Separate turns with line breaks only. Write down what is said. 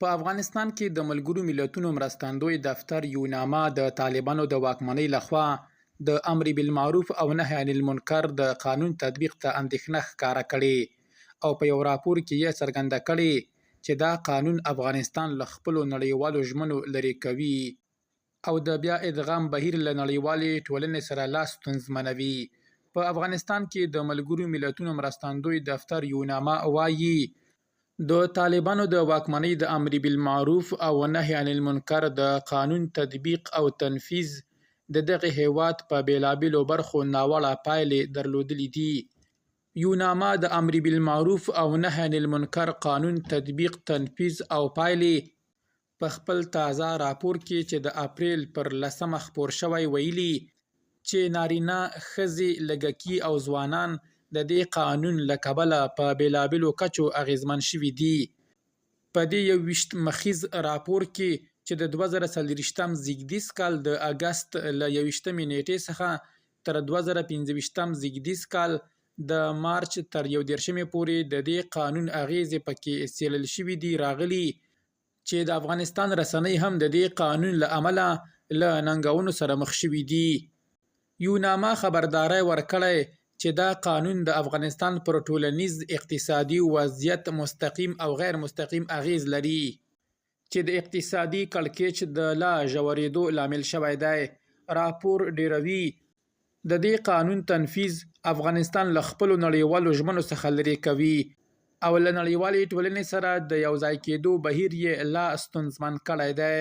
په افغانستان کې د ملګرو ملتونو مرستندوی دفتر یوناما د طالبانو د واکمنۍ لخوا د امر بالمعروف او نهي عن المنکر د قانون تطبیق ته اندېښنه ښکاره کړې او په یو راپور کې یې څرګنده کړې چې دا قانون افغانستان له خپلو نړیوالو ژمنو لرې کوي او د بیا ادغام بهیر له نړیوالې ټولنې سره لا ستونزمنوي. په افغانستان کې د ملګرو ملتونو مرستندوی دفتر یوناما وایي د طالبانو د واکمنۍ د امر بالمعروف او نهي عن المنکر د قانون تطبیق او تنفیذ د دغه هیواد په بیلابیلو برخو ناوړه پایلې درلودلې دي. یوناما د امر بالمعروف او نهي عن المنکر قانون تطبیق، تنفیذ او پایلې په خپل تازه راپور کې چې د اپریل پر 10 خپور شوی ویلي چې نارینه، ښځې، لږکي او ځوانان د دې قانون له کبله په بیلابیلو کچو اغیزمن شوي دي. په دې 21 مخیز راپور کې چې د 2024 زیږدیز کال د اګست له 21 نیټې څخه تر 2025 زیږدیز کال د مارچ تر 11 پورې د دې قانون اغیزې پکې څیړل شوي دي راغلي چې د افغانستان رسنۍ هم د دې قانون له امله له ننګونو سره مخ شوي دي. یوناما خبرداری ورکړی چې دا قانون د افغانستان پر ټولنیز اقتصادي وضعیت مستقیم او غیر مستقیم اغیز لري چې د اقتصادي کړکېچ د لا ژورېدو لامل شوی دی. راپور ډیروي د دې قانون تنفیذ افغانستان له خپلو نړیوالو ژمنو څخه لرې کوي او له نړیوالې ټولنې سره د یوځای کېدو بهیر یې لا ستونزمن کړی دی.